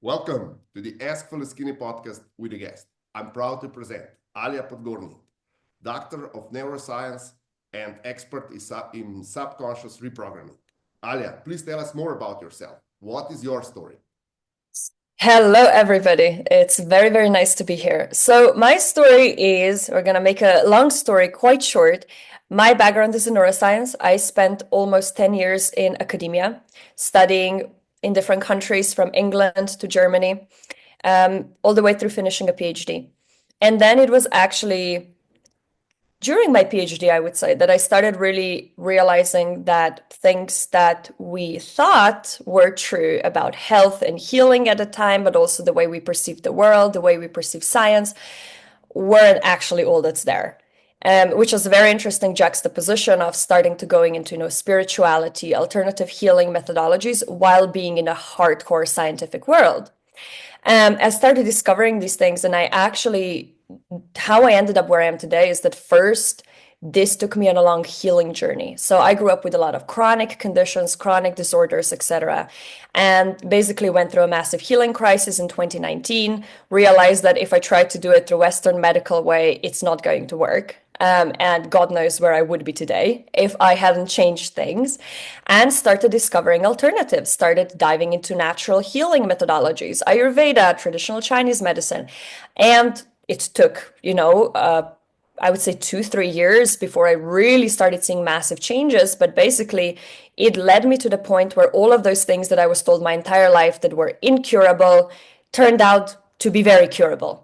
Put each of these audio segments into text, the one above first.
Welcome to the Ask Faleskini podcast with a guest. I'm proud to present Alja Podgornik, Doctor of Neuroscience and expert in subconscious reprogramming. Alja, please tell us more about yourself. What is your story? Hello, everybody. It's very, very nice to be here. So my story is, we're going to make a long story quite short. My background is in neuroscience. I spent almost 10 years in academia, studying in different countries from England to Germany, all the way through finishing a PhD. And then it was actually during my PhD, I would say, that I started really realizing that things that we thought were true about health and healing at the time, but also the way we perceive the world, the way we perceive science, weren't actually all that's there. Which was a very interesting juxtaposition of starting to going into spirituality, alternative healing methodologies, while being in a hardcore scientific world. I started discovering these things, and how I ended up where I am today is that first, this took me on a long healing journey. So I grew up with a lot of chronic conditions, chronic disorders, etc. And basically went through a massive healing crisis in 2019, realized that if I tried to do it through Western medical way, it's not going to work. And God knows where I would be today if I hadn't changed things, and started discovering alternatives, started diving into natural healing methodologies, Ayurveda, traditional Chinese medicine. And it took, I would say 2-3 years before I really started seeing massive changes. But basically, it led me to the point where all of those things that I was told my entire life that were incurable turned out to be very curable.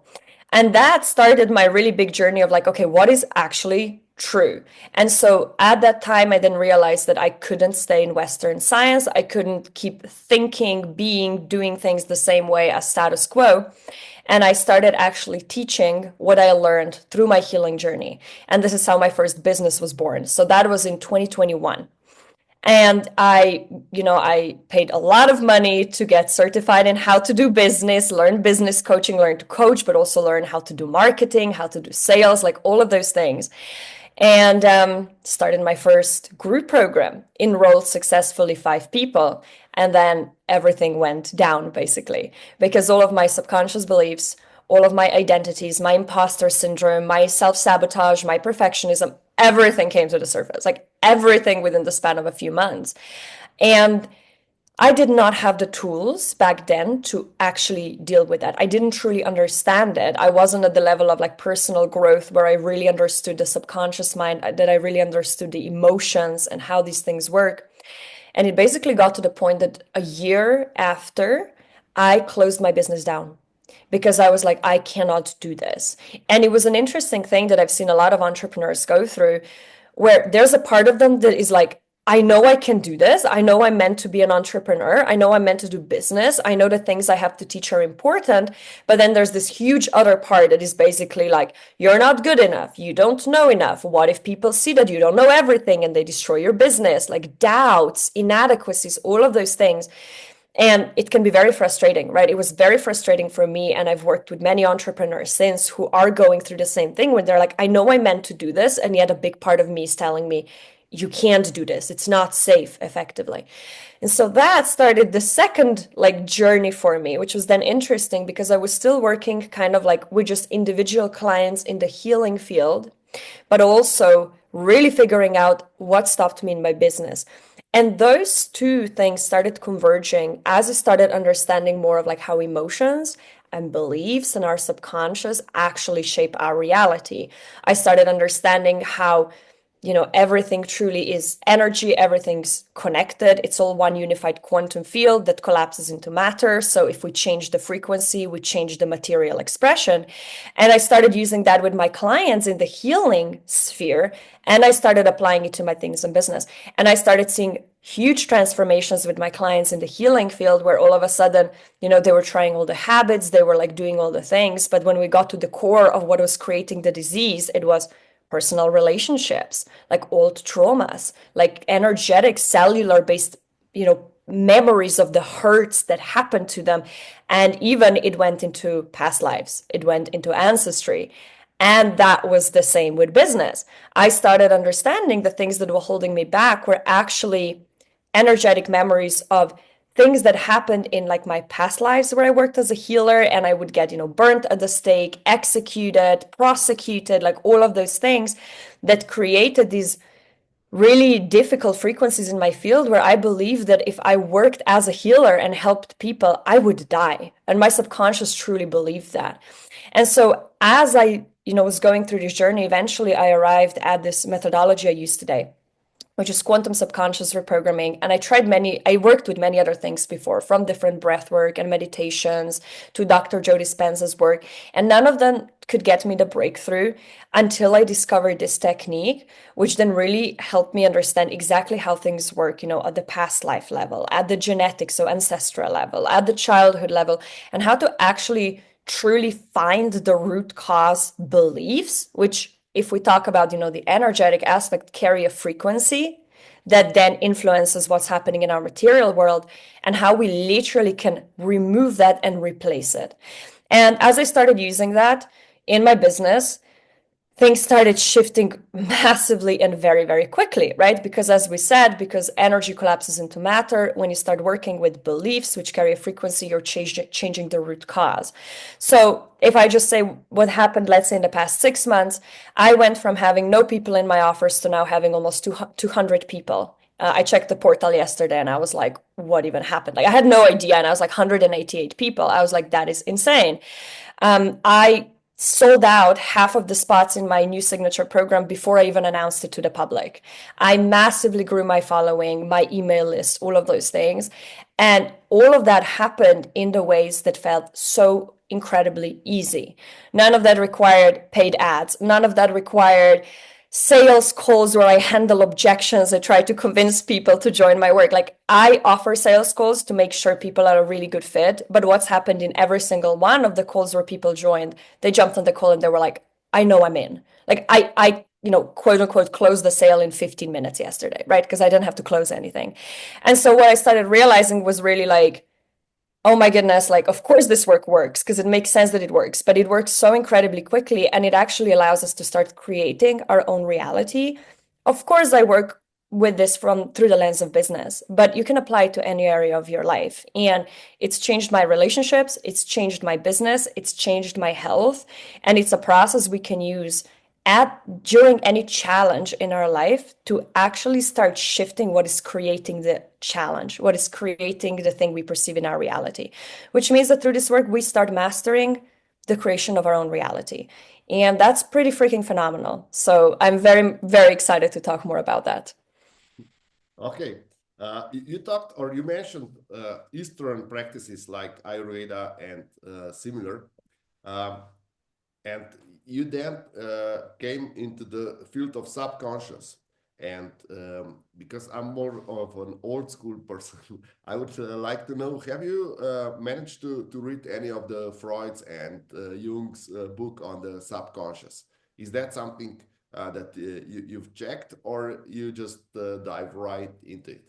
And that started my really big journey of like, okay, what is actually true? And so at that time, I then realized that I couldn't stay in Western science. I couldn't keep thinking, doing things the same way as status quo. And I started actually teaching what I learned through my healing journey. And this is how my first business was born. So that was in 2021. And I paid a lot of money to get certified in how to do business, learn business coaching, learn to coach, but also learn how to do marketing, how to do sales, like all of those things. And started my first group program, enrolled successfully 5 people. And then everything went down, basically, because all of my subconscious beliefs, all of my identities, my imposter syndrome, my self-sabotage, my perfectionism, everything came to the surface, like everything within the span of a few months. And I did not have the tools back then to actually deal with that. I didn't truly understand it. I wasn't at the level of like personal growth where I really understood the subconscious mind, that I really understood the emotions and how these things work. And it basically got to the point that a year after, I closed my business down because I was like, I cannot do this. And it was an interesting thing that I've seen a lot of entrepreneurs go through, where there's a part of them that is like, I know I can do this. I know I'm meant to be an entrepreneur. I know I'm meant to do business. I know the things I have to teach are important. But then there's this huge other part that is basically like, you're not good enough. You don't know enough. What if people see that you don't know everything and they destroy your business? Like doubts, inadequacies, all of those things. And it can be very frustrating, right? It was very frustrating for me. And I've worked with many entrepreneurs since who are going through the same thing when they're like, I know I meant to do this. And yet a big part of me is telling me, you can't do this. It's not safe, effectively. And so that started the second like journey for me, which was then interesting because I was still working kind of like with just individual clients in the healing field, but also really figuring out what stopped me in my business. And those two things started converging as I started understanding more of like how emotions and beliefs and our subconscious actually shape our reality. I started understanding how everything truly is energy, everything's connected. It's all one unified quantum field that collapses into matter. So if we change the frequency, we change the material expression. And I started using that with my clients in the healing sphere. And I started applying it to my things in business. And I started seeing huge transformations with my clients in the healing field where all of a sudden, they were trying all the habits, they were like doing all the things. But when we got to the core of what was creating the disease, it was personal relationships, like old traumas, like energetic cellular based, memories of the hurts that happened to them. And even it went into past lives, it went into ancestry. And that was the same with business. I started understanding the things that were holding me back were actually energetic memories of things that happened in like my past lives where I worked as a healer, and I would get, burnt at the stake, executed, prosecuted, like all of those things that created these really difficult frequencies in my field where I believed that if I worked as a healer and helped people, I would die. And my subconscious truly believed that. And so as I, was going through this journey, eventually I arrived at this methodology I use today, which is quantum subconscious reprogramming. And I worked with many other things before, from different breath work and meditations to Dr. Joe Dispenza's work. And none of them could get me the breakthrough until I discovered this technique, which then really helped me understand exactly how things work, at the past life level, at the genetics, so ancestral level, at the childhood level, and how to actually truly find the root cause beliefs, which, if we talk about, the energetic aspect, carry a frequency that then influences what's happening in our material world, and how we literally can remove that and replace it. And as I started using that in my business, things started shifting massively and very, very quickly, right? Because as we said, because energy collapses into matter, when you start working with beliefs which carry a frequency, you're changing the root cause. So if I just say what happened, let's say in the past 6 months, I went from having no people in my office to now having almost 200 people. I checked the portal yesterday and I was like, what even happened? Like, I had no idea. And I was like 188 people. I was like, that is insane. I sold out half of the spots in my new signature program before I even announced it to the public. I massively grew my following, my email list, all of those things. And all of that happened in the ways that felt so incredibly easy. None of that required paid ads. None of that required sales calls where I handle objections. I try to convince people to join my work. Like, I offer sales calls to make sure people are a really good fit. But what's happened in every single one of the calls where people joined, they jumped on the call and they were like, I know I'm in. Like, I quote unquote, closed the sale in 15 minutes yesterday, right? Because I didn't have to close anything. And so what I started realizing was really like, oh my goodness, like, of course this work works because it makes sense that it works, but it works so incredibly quickly, and it actually allows us to start creating our own reality. Of course, I work with this through the lens of business, but you can apply it to any area of your life. And it's changed my relationships, it's changed my business, it's changed my health, and it's a process we can use during any challenge in our life to actually start shifting what is creating the challenge, what is creating the thing we perceive in our reality, which means that through this work, we start mastering the creation of our own reality. And that's pretty freaking phenomenal. So I'm very, very excited to talk more about that. Okay. You mentioned Eastern practices like Ayurveda and similar. And you then came into the field of subconscious. And because I'm more of an old school person, I would like to know, have you managed to read any of the Freud's and Jung's book on the subconscious? Is that something that you've checked, or you just dive right into it?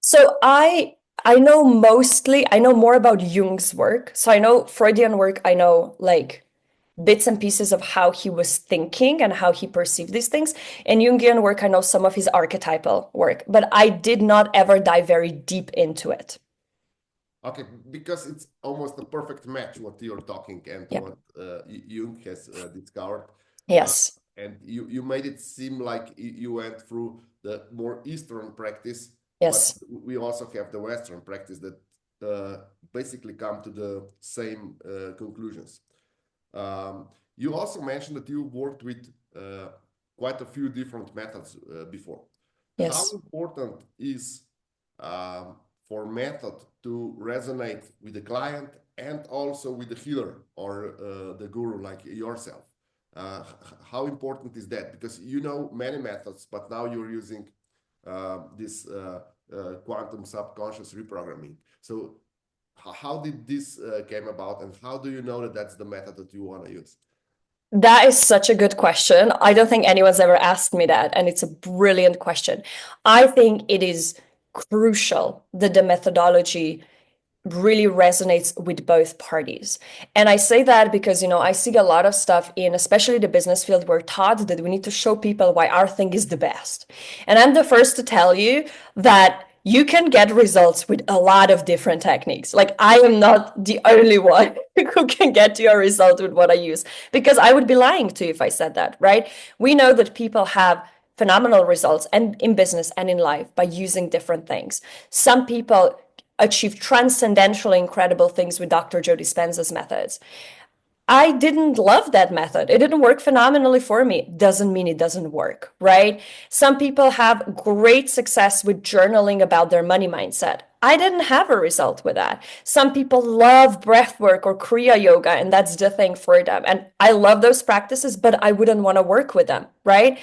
So I know more about Jung's work. So I know Freudian work, I know like bits and pieces of how he was thinking and how he perceived these things. In Jungian work, I know some of his archetypal work, but I did not ever dive very deep into it. Okay, because it's almost a perfect match what you're talking and Yeah. what Jung has discovered. Yes. And you made it seem like you went through the more Eastern practice, but Yes. we also have the Western practice that basically come to the same conclusions. You also mentioned that you worked with quite a few different methods before. Yes. How important is for method to resonate with the client and also with the healer or the guru like yourself? How important is that? Because you know many methods, but now you're using this quantum subconscious reprogramming. So how did this came about, and how do you know that that's the method that you want to use? That is such a good question. I don't think anyone's ever asked me that, and it's a brilliant question. I think it is crucial that the methodology really resonates with both parties. And I say that because, I see a lot of stuff in, especially the business field, we're taught that we need to show people why our thing is the best. And I'm the first to tell you that you can get results with a lot of different techniques. Like, I am not the only one who can get you a result with what I use, because I would be lying to you if I said that, right? We know that people have phenomenal results and in business and in life by using different things. Some people achieve transcendentally incredible things with Dr. Joe Dispenza's methods. I didn't love that method. It didn't work phenomenally for me. Doesn't mean it doesn't work, right? Some people have great success with journaling about their money mindset. I didn't have a result with that. Some people love breath work or Kriya yoga, and that's the thing for them. And I love those practices, but I wouldn't want to work with them, right?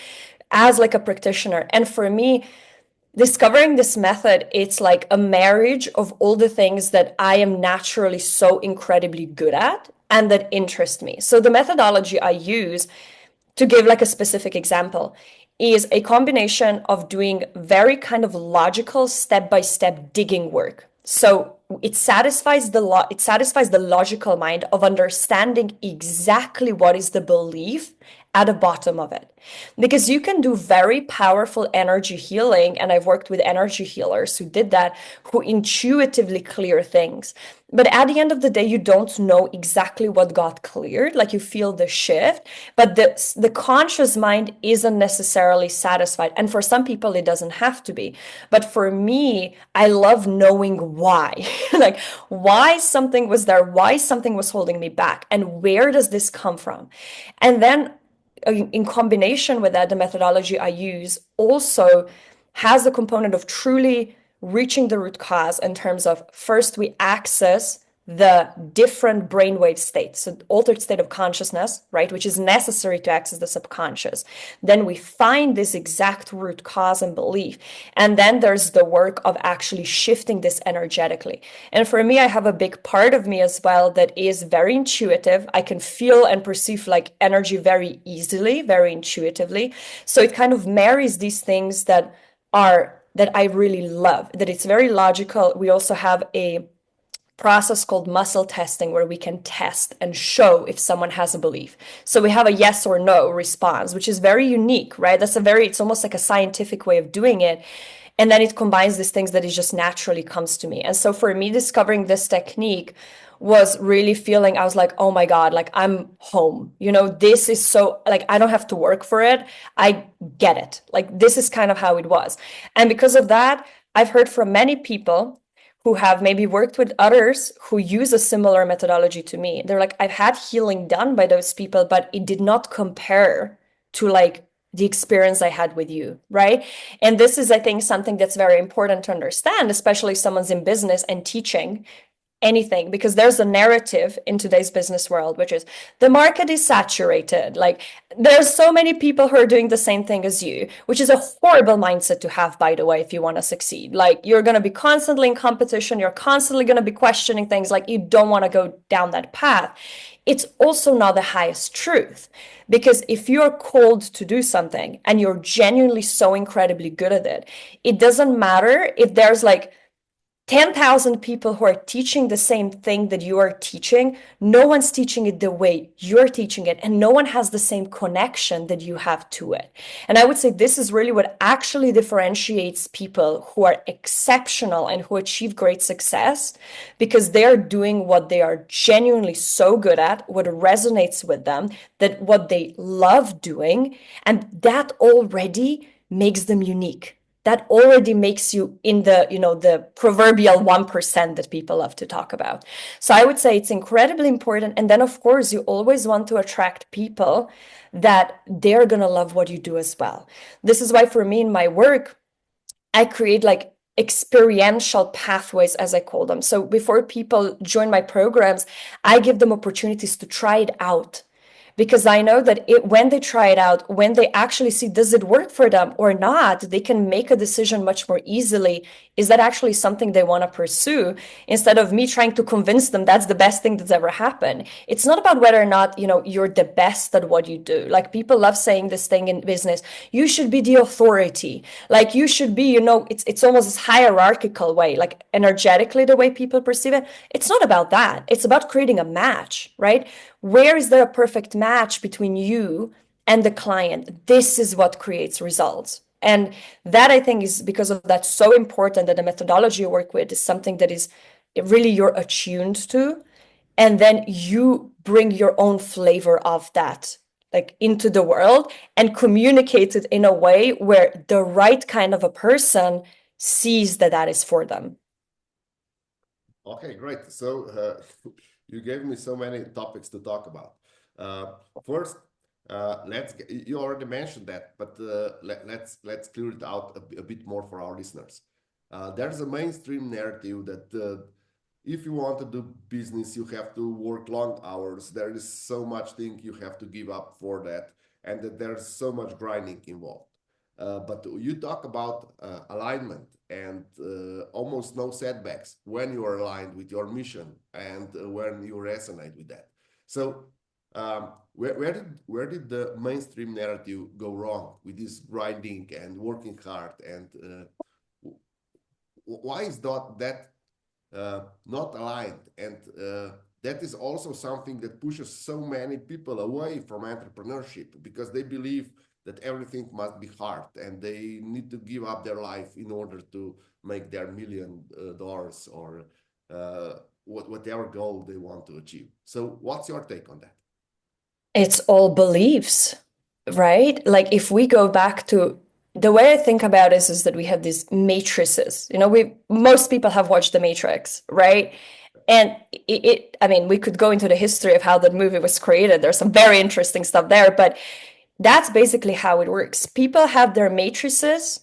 As like a practitioner. And for me, discovering this method, it's like a marriage of all the things that I am naturally so incredibly good at and that interest me. So the methodology I use, to give like a specific example, is a combination of doing very kind of logical step-by-step digging work. So it satisfies the logical mind of understanding exactly what is the belief at the bottom of it. Because you can do very powerful energy healing, and I've worked with energy healers who did that, who intuitively clear things. But at the end of the day, you don't know exactly what got cleared, like you feel the shift, but the conscious mind isn't necessarily satisfied. And for some people, it doesn't have to be. But for me, I love knowing why, like why something was there, why something was holding me back, and where does this come from? And then in combination with that, the methodology I use also has the component of truly reaching the root cause in terms of, first we access the different brainwave states, so altered state of consciousness, right, which is necessary to access the subconscious. Then we find this exact root cause and belief. And then there's the work of actually shifting this energetically. And for me, I have a big part of me as well that is very intuitive. I can feel and perceive like energy very easily, very intuitively. So it kind of marries these things that I really love, that it's very logical. We also have a process called muscle testing where we can test and show if someone has a belief. So we have a yes or no response, which is very unique, right? It's almost like a scientific way of doing it. And then it combines these things that it just naturally comes to me. And so for me, discovering this technique was really feeling, I was like, oh my God, like I'm home. This is so, like, I don't have to work for it. I get it. Like, this is kind of how it was. And because of that, I've heard from many people who have maybe worked with others who use a similar methodology to me. They're like, I've had healing done by those people, but it did not compare to like the experience I had with you, right? And this is, I think, something that's very important to understand, especially if someone's in business and teaching anything, because there's a narrative in today's business world, which is the market is saturated. Like, there's so many people who are doing the same thing as you, which is a horrible mindset to have, by the way, if you want to succeed. Like, you're going to be constantly in competition. You're constantly going to be questioning things. Like, you don't want to go down that path. It's also not the highest truth, because if you're called to do something and you're genuinely so incredibly good at it, it doesn't matter if there's like 10,000 people who are teaching the same thing that you are teaching. No one's teaching it the way you're teaching it, and no one has the same connection that you have to it. And I would say this is really what actually differentiates people who are exceptional and who achieve great success, because they're doing what they are genuinely so good at, what resonates with them, that what they love doing, and that already makes them unique. That already makes you in the proverbial 1% that people love to talk about. So I would say it's incredibly important. And then, of course, you always want to attract people that they're going to love what you do as well. This is why for me in my work, I create like experiential pathways, as I call them. So before people join my programs, I give them opportunities to try it out. Because I know that when they try it out, when they actually see, does it work for them or not, they can make a decision much more easily. Is that actually something they want to pursue? Instead of me trying to convince them that's the best thing that's ever happened. It's not about whether or not, you're the best at what you do. Like, people love saying this thing in business, you should be the authority. Like, you should be, it's almost this hierarchical way, like energetically the way people perceive it. It's not about that. It's about creating a match, right? Where is there a perfect match between you and the client? This is what creates results, And that, I think, is because of that so important that the methodology you work with is something that is really you're attuned to. And then you bring your own flavor of that like into the world and communicate it in a way where the right kind of a person sees that that is for them. Okay, great. So you gave me so many topics to talk about. First, you already mentioned that, but let's clear it out a bit more for our listeners. There's a mainstream narrative that if you want to do business, you have to work long hours. There is so much thing you have to give up for that, and that there's so much grinding involved. But you talk about alignment and almost no setbacks when you are aligned with your mission and when you resonate with that. So where did the mainstream narrative go wrong with this grinding and working hard, and why is that not aligned? And that is also something that pushes so many people away from entrepreneurship, because they believe that everything must be hard and they need to give up their life in order to make their $1 million or whatever goal they want to achieve. So what's your take on that? It's all beliefs, right? Like if we go back to the way I think about it is that we have these matrices. You know, most people have watched The Matrix, right? And I mean, we could go into the history of how that movie was created. There's some very interesting stuff there, but that's basically how it works. People have their matrices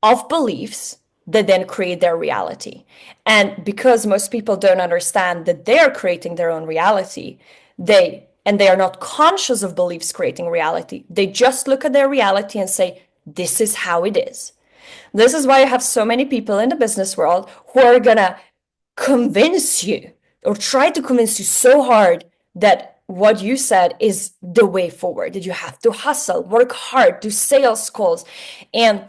of beliefs that then create their reality. And because most people don't understand that they are creating their own reality, they are not conscious of beliefs creating reality. They just look at their reality and say, this is how it is. This is why I have so many people in the business world who are gonna convince you or try to convince you so hard that what you said is the way forward, that you have to hustle, work hard, do sales calls. And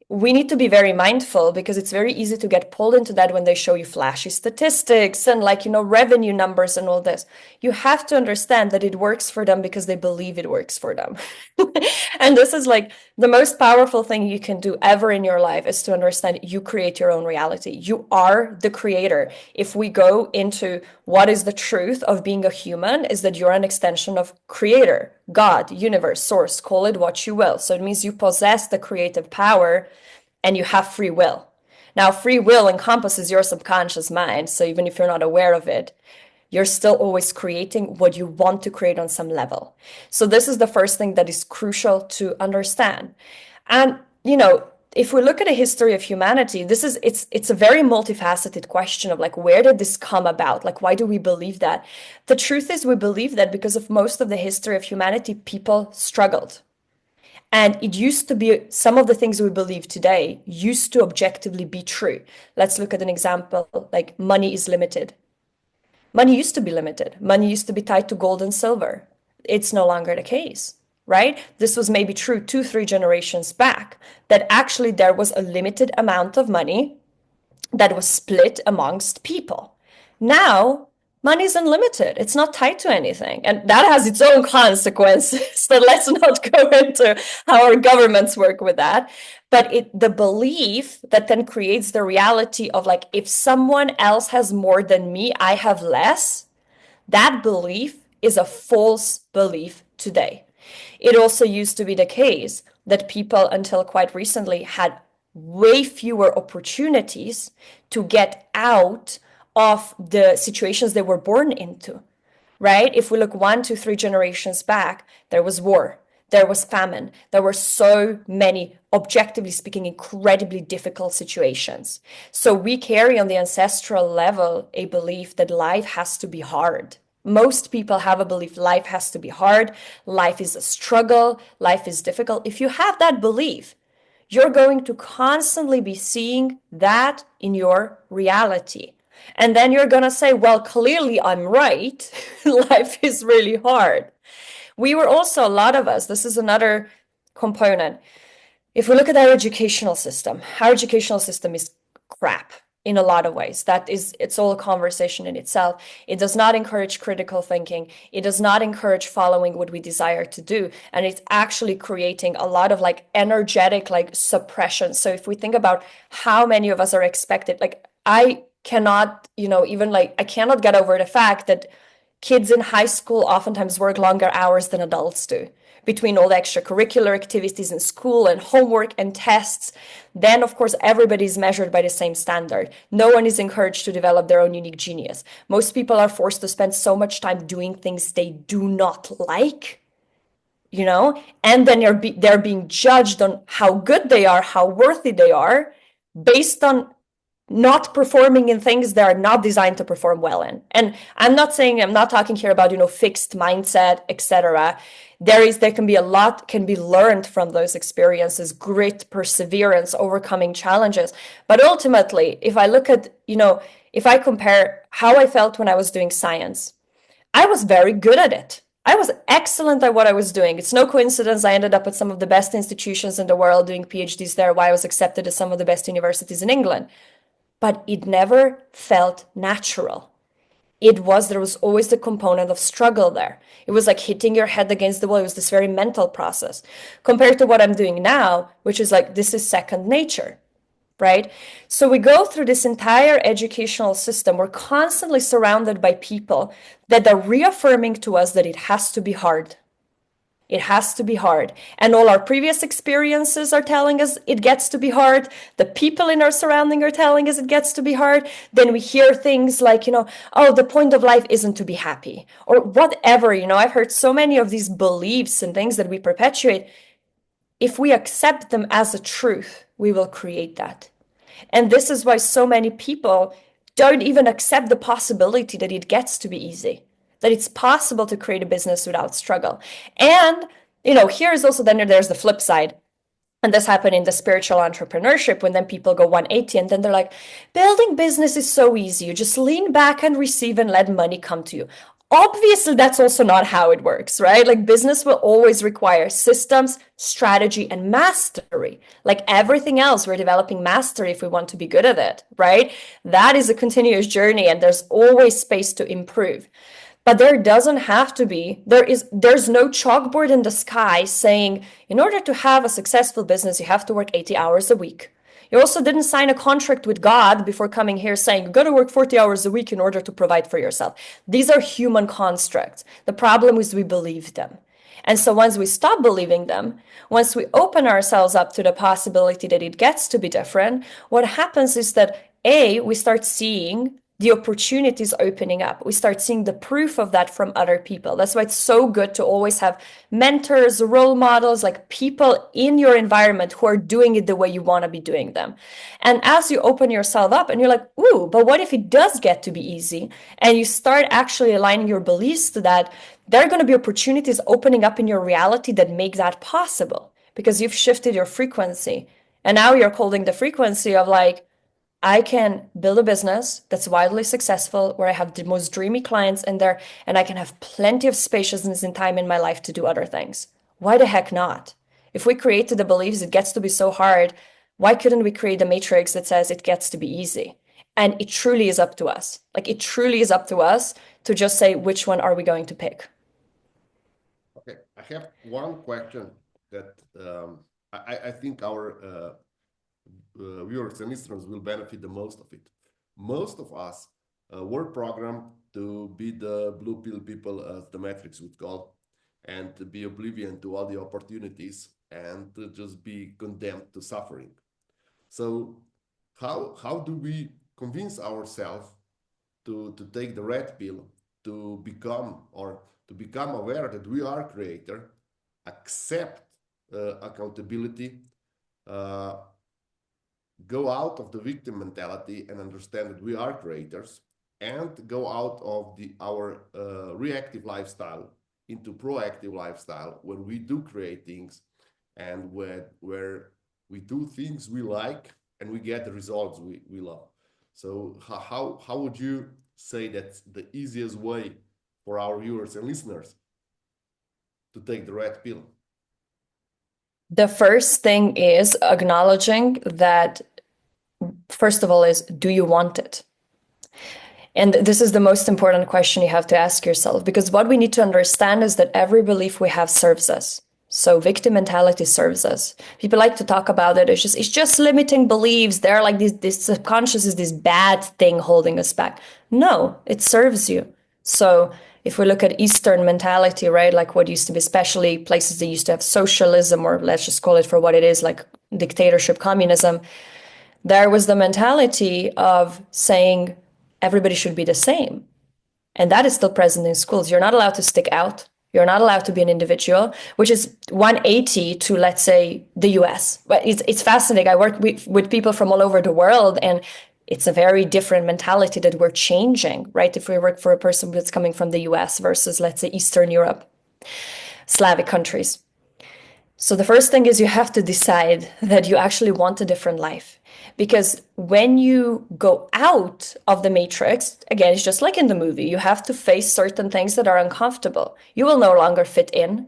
we need to be very mindful because it's very easy to get pulled into that when they show you flashy statistics and like, you know, revenue numbers and all this. You have to understand that it works for them because they believe it works for them. And this is like the most powerful thing you can do ever in your life is to understand you create your own reality. You are the creator. If we go into what is the truth of being a human, is that you're an extension of creator, God, universe, source, call it what you will. So it means you possess the creative power and you have free will. Now, free will encompasses your subconscious mind. So even if you're not aware of it, you're still always creating what you want to create on some level. So this is the first thing that is crucial to understand. And, you know, if we look at the history of humanity, it's a very multifaceted question of like, where did this come about? Like, why do we believe that? The truth is we believe that because of most of the history of humanity, people struggled. And it used to be some of the things we believe today used to objectively be true. Let's look at an example like money is limited. Money used to be limited. Money used to be tied to gold and silver. It's no longer the case, right? This was maybe true 2, 3 generations back, that actually there was a limited amount of money that was split amongst people. Now, money is unlimited. It's not tied to anything. And that has its own consequences. So let's not go into how our governments work with that. But the belief that then creates the reality of like, if someone else has more than me, I have less, that belief is a false belief today. It also used to be the case that people until quite recently had way fewer opportunities to get out of the situations they were born into, right? If we look 1, 2, 3 generations back, there was war, there was famine, there were so many, objectively speaking, incredibly difficult situations. So we carry on the ancestral level a belief that life has to be hard. Most people have a belief life has to be hard, life is a struggle, life is difficult. If you have that belief, you're going to constantly be seeing that in your reality. And then you're going to say, well, clearly I'm right. Life is really hard. We were also, a lot of us, this is another component. If we look at our educational system is crap. in a lot of ways. It's all a conversation in itself. It does not encourage critical thinking. It does not encourage following what we desire to do. And it's actually creating a lot of like energetic like suppression. So if we think about how many of us are expected, like I cannot, even like I cannot get over the fact that kids in high school oftentimes work longer hours than adults do between all the extracurricular activities in school and homework and tests. Then of course everybody's measured by the same standard. No one is encouraged to develop their own unique genius. Most people are forced to spend so much time doing things they do not like, and then they're being judged on how good they are, how worthy they are, based on not performing in things they are not designed to perform well in. And I'm not talking here about, fixed mindset, etc. There can be a lot can be learned from those experiences, grit, perseverance, overcoming challenges. But ultimately, if I look at, if I compare how I felt when I was doing science, I was very good at it. I was excellent at what I was doing. It's no coincidence I ended up at some of the best institutions in the world doing PhDs there, why I was accepted at some of the best universities in England. But it never felt natural. There was always the component of struggle there. It was like hitting your head against the wall. It was this very mental process compared to what I'm doing now, which is like, this is second nature, right? So we go through this entire educational system. We're constantly surrounded by people that are reaffirming to us that it has to be hard. It has to be hard. And all our previous experiences are telling us it gets to be hard. The people in our surrounding are telling us it gets to be hard. Then we hear things like, oh, the point of life isn't to be happy or whatever. I've heard so many of these beliefs and things that we perpetuate. If we accept them as a truth, we will create that. And this is why so many people don't even accept the possibility that it gets to be easy, that it's possible to create a business without struggle. And, here's also then there's the flip side. And this happened in the spiritual entrepreneurship when then people go 180 and then they're like, building business is so easy. You just lean back and receive and let money come to you. Obviously, that's also not how it works, right? Like business will always require systems, strategy, and mastery. Like everything else, we're developing mastery if we want to be good at it, right? That is a continuous journey and there's always space to improve. But there doesn't have to be, there's no chalkboard in the sky saying, in order to have a successful business, you have to work 80 hours a week. You also didn't sign a contract with God before coming here saying, you got to work 40 hours a week in order to provide for yourself. These are human constructs. The problem is we believe them. And so once we stop believing them, once we open ourselves up to the possibility that it gets to be different, what happens is that we start seeing the opportunities opening up. We start seeing the proof of that from other people. That's why it's so good to always have mentors, role models, like people in your environment who are doing it the way you want to be doing them. And as you open yourself up and you're like, ooh, but what if it does get to be easy? And you start actually aligning your beliefs to that, there are going to be opportunities opening up in your reality that make that possible because you've shifted your frequency. And now you're holding the frequency of like, I can build a business that's wildly successful where I have the most dreamy clients in there and I can have plenty of spaciousness and time in my life to do other things. Why the heck not? If we created the beliefs it gets to be so hard, why couldn't we create a matrix that says it gets to be easy? And it truly is up to us. Like it truly is up to us to just say which one are we going to pick. Okay, I have one question that I think our viewers and listeners will benefit the most of it. Most of us were programmed to be the blue pill people, as the Matrix would call, and to be oblivion to all the opportunities and to just be condemned to suffering. So how do we convince ourselves to take the red pill, to become aware that we are creator, accept accountability, go out of the victim mentality and understand that we are creators, and go out of our reactive lifestyle into proactive lifestyle where we do create things and where we do things we like and we get the results we love. So how would you say that's the easiest way for our viewers and listeners to take the red pill? The first thing is acknowledging that first of all, is, do you want it? And this is the most important question you have to ask yourself, because what we need to understand is that every belief we have serves us. So victim mentality serves us. People like to talk about it. It's just limiting beliefs. They're like this subconscious is this bad thing holding us back. No, it serves you. So if we look at Eastern mentality, right, like what used to be, especially places that used to have socialism, or let's just call it for what it is, like dictatorship, communism, there was the mentality of saying everybody should be the same. And that is still present in schools. You're not allowed to stick out. You're not allowed to be an individual, which is 180 to, let's say, the US. But it's fascinating. I work with people from all over the world, and it's a very different mentality that we're changing, right? If we work for a person that's coming from the US versus, let's say, Eastern Europe, Slavic countries. So the first thing is you have to decide that you actually want a different life. Because when you go out of the matrix, again, it's just like in the movie, you have to face certain things that are uncomfortable. You will no longer fit in.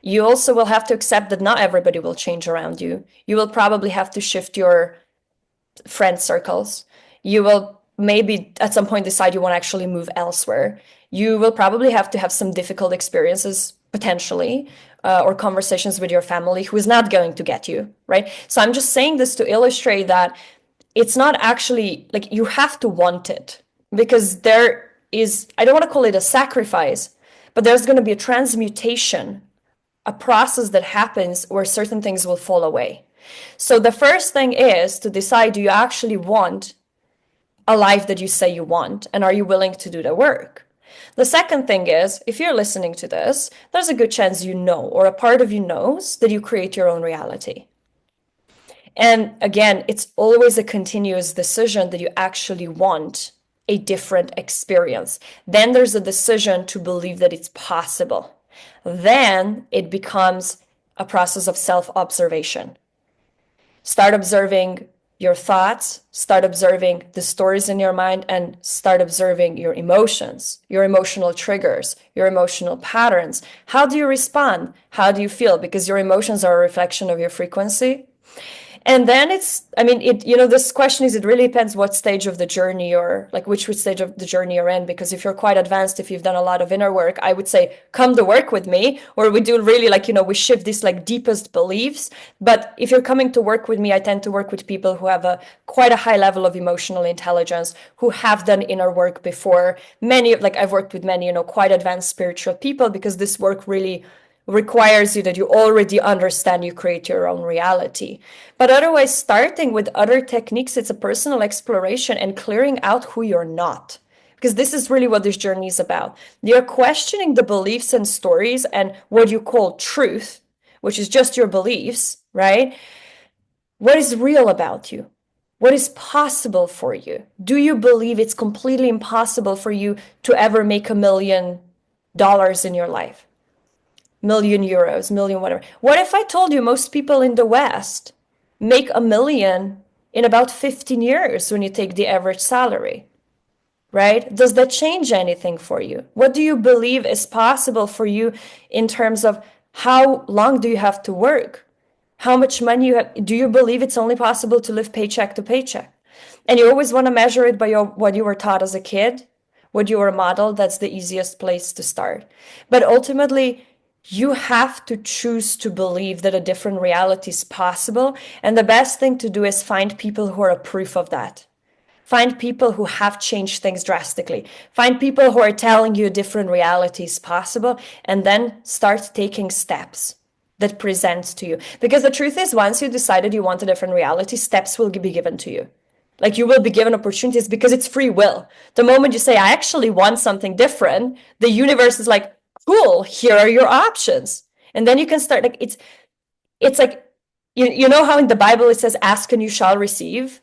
You also will have to accept that not everybody will change around you. You will probably have to shift your friend circles. You will maybe at some point decide you want to actually move elsewhere. You will probably have to have some difficult experiences potentially, or conversations with your family who is not going to get you, right? So I'm just saying this to illustrate that it's not actually like you have to want it, because there is, I don't want to call it a sacrifice, but there's going to be a transmutation, a process that happens where certain things will fall away. So the first thing is to decide, do you actually want a life that you say you want? And are you willing to do the work? The second thing is, if you're listening to this, there's a good chance you know, or a part of you knows, that you create your own reality. And again, it's always a continuous decision that you actually want a different experience. Then there's a decision to believe that it's possible. Then it becomes a process of self-observation. Start observing your thoughts, start observing the stories in your mind, and start observing your emotions, your emotional triggers, your emotional patterns. How do you respond? How do you feel? Because your emotions are a reflection of your frequency. And then it's, I mean, this question is, it really depends what stage of the journey, or like which stage of the journey you're in. Because if you're quite advanced, if you've done a lot of inner work, I would say, come to work with me, or we do really we shift these like deepest beliefs. But if you're coming to work with me, I tend to work with people who have quite a high level of emotional intelligence, who have done inner work before. I've worked with many, quite advanced spiritual people, because this work really requires you that you already understand you create your own reality. But otherwise, starting with other techniques, it's a personal exploration and clearing out who you're not. Because this is really what this journey is about. You're questioning the beliefs and stories and what you call truth, which is just your beliefs, right? What is real about you? What is possible for you? Do you believe it's completely impossible for you to ever make $1 million in your life? Million euros, million whatever. What if I told you most people in the West make $1 million in about 15 years when you take the average salary, right? Does that change anything for you? What do you believe is possible for you in terms of how long do you have to work? How much money you have? Do you believe it's only possible to live paycheck to paycheck? And you always want to measure it by what you were taught as a kid, what you were modeled. That's the easiest place to start. But ultimately, you have to choose to believe that a different reality is possible. And the best thing to do is find people who are a proof of that. Find people who have changed things drastically. Find people who are telling you a different reality is possible, and then start taking steps that present to you. Because the truth is, once you decided you want a different reality, steps will be given to you. Like, you will be given opportunities, because it's free will. The moment you say, I actually want something different, the universe is like, cool, here are your options. And then you can start, like, it's like, you know how in the Bible it says, ask and you shall receive?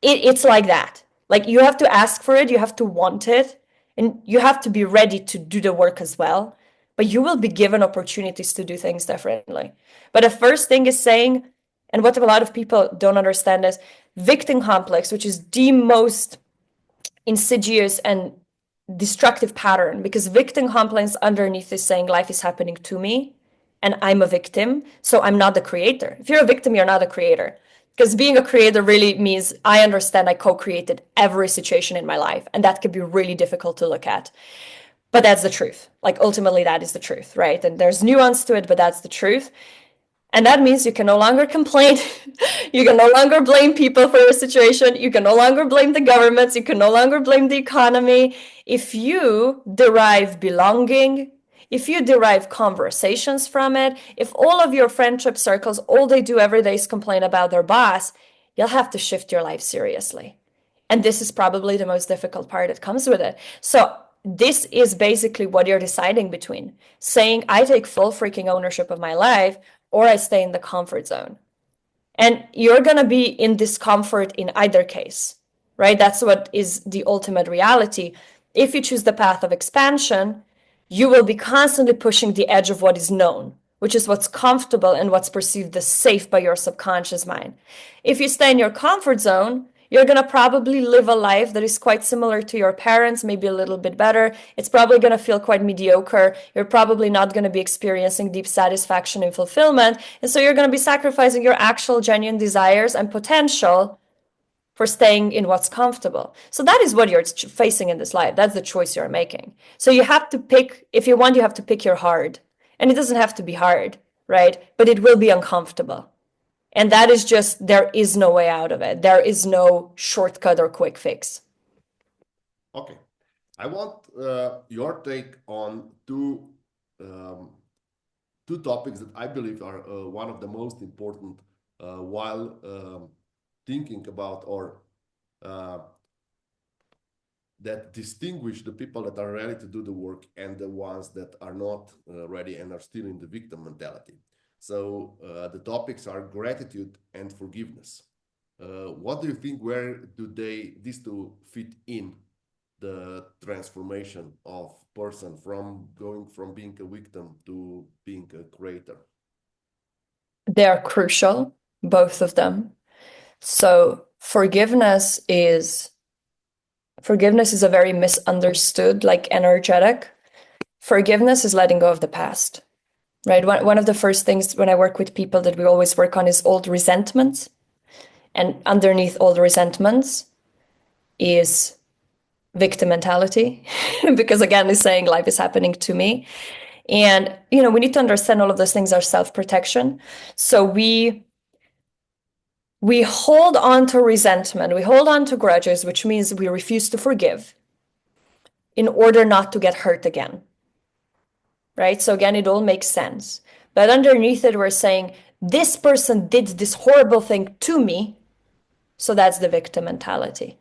It's like that. Like, you have to ask for it, you have to want it, and you have to be ready to do the work as well. But you will be given opportunities to do things differently. But the first thing is saying, and what a lot of people don't understand is victim complex, which is the most insidious and destructive pattern, because victim complex underneath is saying life is happening to me and I'm a victim, so I'm not the creator. If you're a victim, you're not a creator. Because being a creator really means I understand I co-created every situation in my life, and that can be really difficult to look at. But that's the truth. Like ultimately, that is the truth, right? And there's nuance to it, but that's the truth. And that means you can no longer complain. You can no longer blame people for your situation. You can no longer blame the governments. You can no longer blame the economy. If you derive belonging, if you derive conversations from it, if all of your friendship circles, all they do every day is complain about their boss, you'll have to shift your life seriously. And this is probably the most difficult part that comes with it. So this is basically what you're deciding between saying, I take full freaking ownership of my life, or I stay in the comfort zone. And you're going to be in discomfort in either case, right? That's what is the ultimate reality. If you choose the path of expansion, you will be constantly pushing the edge of what is known, which is what's comfortable and what's perceived as safe by your subconscious mind. If you stay in your comfort zone, you're going to probably live a life that is quite similar to your parents, maybe a little bit better. It's probably going to feel quite mediocre. You're probably not going to be experiencing deep satisfaction and fulfillment. And so you're going to be sacrificing your actual genuine desires and potential for staying in what's comfortable. So that is what you're facing in this life. That's the choice you're making. So you have to pick, if you want, you have to pick your hard. And it doesn't have to be hard, right? But it will be uncomfortable. And that is just, there is no way out of it. There is no shortcut or quick fix. Okay. I want your take on two topics that I believe are one of the most important while thinking about or that distinguish the people that are ready to do the work and the ones that are not ready and are still in the victim mentality. So the topics are gratitude and forgiveness. What do you think, where do these two fit in the transformation of person from going from being a victim to being a creator? They are crucial, both of them. So forgiveness is a very misunderstood, like energetic. Forgiveness is letting go of the past, right? One of the first things when I work with people that we always work on is old resentments. And underneath all the resentments is victim mentality, because again, it's saying life is happening to me. And, we need to understand all of those things are self-protection. So we hold on to resentment, we hold on to grudges, which means we refuse to forgive in order not to get hurt again, right? So again, it all makes sense. But underneath it, we're saying, this person did this horrible thing to me. So that's the victim mentality.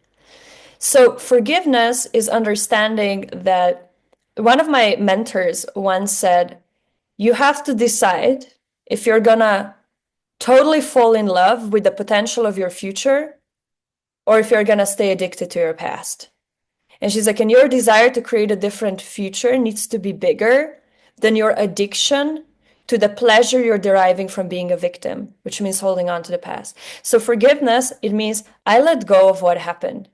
So forgiveness is understanding that one of my mentors once said, you have to decide if you're gonna totally fall in love with the potential of your future or if you're gonna stay addicted to your past. And she's like, and your desire to create a different future needs to be bigger than your addiction to the pleasure you're deriving from being a victim, which means holding on to the past. So forgiveness, it means I let go of what happened.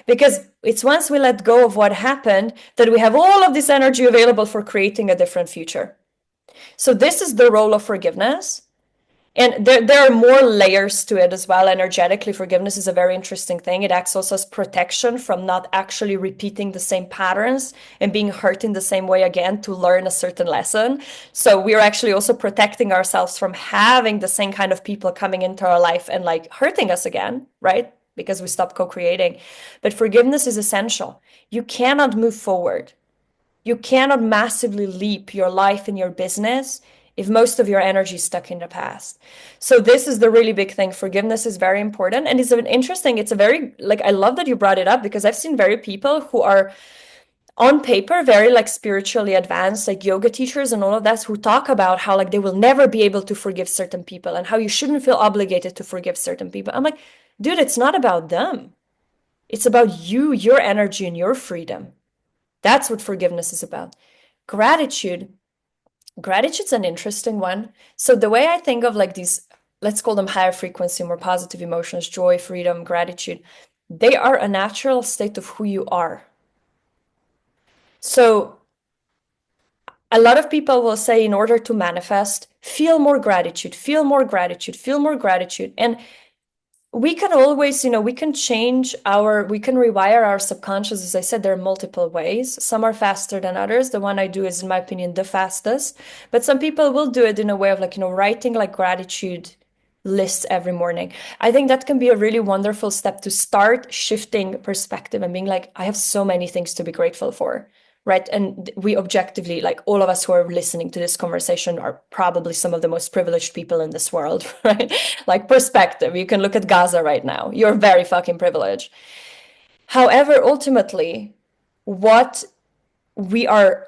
Because it's once we let go of what happened that we have all of this energy available for creating a different future. So this is the role of forgiveness. And there are more layers to it as well. Energetically, forgiveness is a very interesting thing. It acts also as protection from not actually repeating the same patterns and being hurt in the same way again to learn a certain lesson. So we're actually also protecting ourselves from having the same kind of people coming into our life and like hurting us again, right? Because we stop co-creating. But forgiveness is essential. You cannot move forward. You cannot massively leap your life and your business if most of your energy is stuck in the past. So this is the really big thing. Forgiveness is very important. And it's interesting. It's a very, like, I love that you brought it up because I've seen very people who are on paper, very like spiritually advanced, like yoga teachers and all of that, who talk about how like they will never be able to forgive certain people and how you shouldn't feel obligated to forgive certain people. I'm like, dude, it's not about them. It's about you, your energy, and your freedom. That's what forgiveness is about. Gratitude's an interesting one. So the way I think of like these, let's call them higher frequency, more positive emotions, joy, freedom, gratitude, they are a natural state of who you are. So a lot of people will say in order to manifest, feel more gratitude, feel more gratitude, feel more gratitude. And We can always, we can we can rewire our subconscious. As I said, there are multiple ways. Some are faster than others. The one I do is, in my opinion, the fastest. But some people will do it in a way of like, writing like gratitude lists every morning. I think that can be a really wonderful step to start shifting perspective and being like, I have so many things to be grateful for. Right. And we objectively, like all of us who are listening to this conversation are probably some of the most privileged people in this world, right? Like perspective. You can look at Gaza right now. You're very fucking privileged. However, ultimately, what we are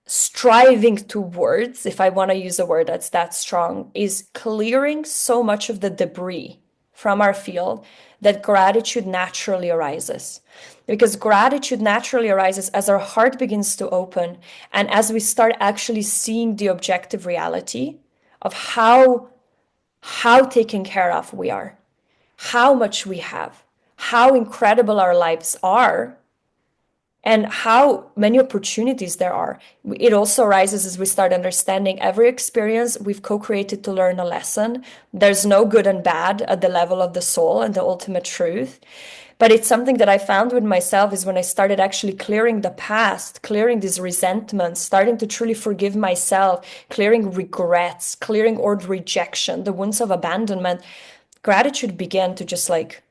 striving towards, if I want to use a word that's that strong, is clearing so much of the debris from our field that gratitude naturally arises. Because gratitude naturally arises as our heart begins to open and as we start actually seeing the objective reality of how taken care of we are, how much we have, how incredible our lives are, and how many opportunities there are. It also arises as we start understanding every experience we've co-created to learn a lesson. There's no good and bad at the level of the soul and the ultimate truth. But it's something that I found with myself is when I started actually clearing the past, clearing these resentments, starting to truly forgive myself, clearing regrets, clearing old rejection, the wounds of abandonment, gratitude began to just like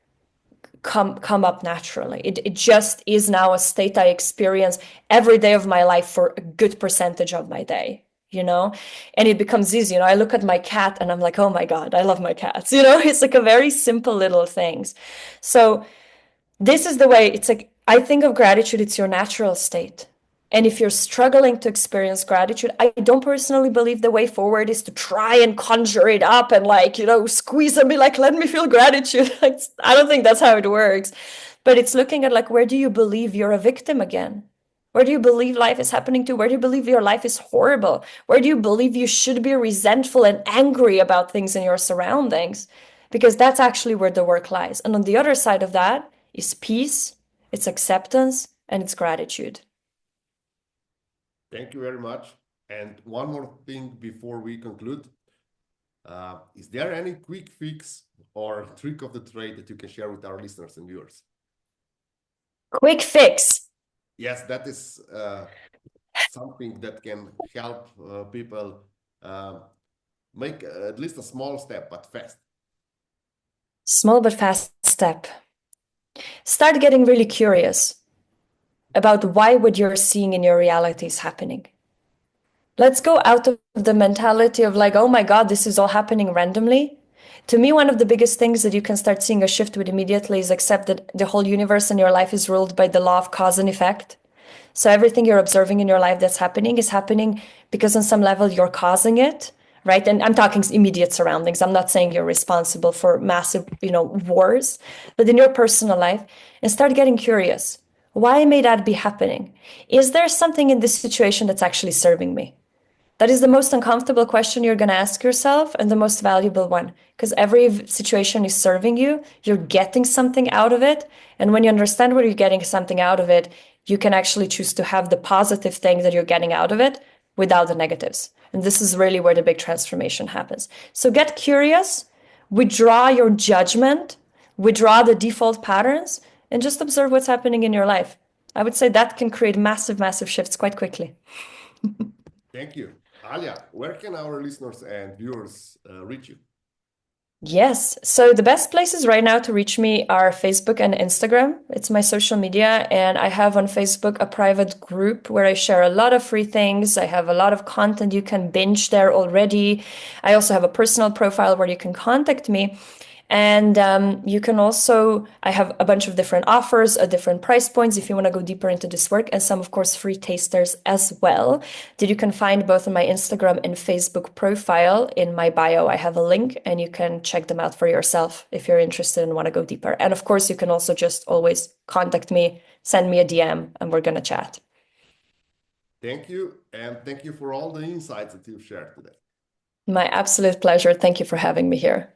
come up naturally. It just is now a state I experience every day of my life for a good percentage of my day, and it becomes easy. I look at my cat and I'm like, oh my God, I love my cats. It's like a very simple little things. So this is the way. It's like, I think of gratitude, it's your natural state. And if you're struggling to experience gratitude, I don't personally believe the way forward is to try and conjure it up and like, squeeze and be like, let me feel gratitude. I don't think that's how it works. But it's looking at like, where do you believe you're a victim again? Where do you believe life is happening to? Where do you believe your life is horrible? Where do you believe you should be resentful and angry about things in your surroundings? Because that's actually where the work lies. And on the other side of that is peace, it's acceptance, and it's gratitude. Thank you very much. And one more thing before we conclude. Is there any quick fix or trick of the trade that you can share with our listeners and viewers? Quick fix. Yes, that is something that can help people make at least a small step, but fast. Small but fast step. Start getting really curious about why what you're seeing in your reality is happening. Let's go out of the mentality of like, oh my God, this is all happening randomly. To me, one of the biggest things that you can start seeing a shift with immediately is accept that the whole universe in your life is ruled by the law of cause and effect. So everything you're observing in your life that's happening is happening because on some level you're causing it, right? And I'm talking immediate surroundings. I'm not saying you're responsible for massive, wars, but in your personal life, and start getting curious. Why may that be happening? Is there something in this situation that's actually serving me? That is the most uncomfortable question you're going to ask yourself and the most valuable one, because every situation is serving you. You're getting something out of it. And when you understand where you're getting something out of it, you can actually choose to have the positive thing that you're getting out of it without the negatives. And this is really where the big transformation happens. So get curious, withdraw your judgment, withdraw the default patterns, and just observe what's happening in your life. I would say that can create massive, massive shifts quite quickly. Thank you. Alja, where can our listeners and viewers reach you? Yes. So the best places right now to reach me are Facebook and Instagram. It's my social media. And I have on Facebook a private group where I share a lot of free things. I have a lot of content you can binge there already. I also have a personal profile where you can contact me. And you can also, I have a bunch of different offers at different price points if you want to go deeper into this work, and some, of course, free tasters as well that you can find both on my Instagram and Facebook profile. In my bio, I have a link and you can check them out for yourself if you're interested and want to go deeper. And of course, you can also just always contact me, send me a DM, and we're going to chat. Thank you. And thank you for all the insights that you've shared today. My absolute pleasure. Thank you for having me here.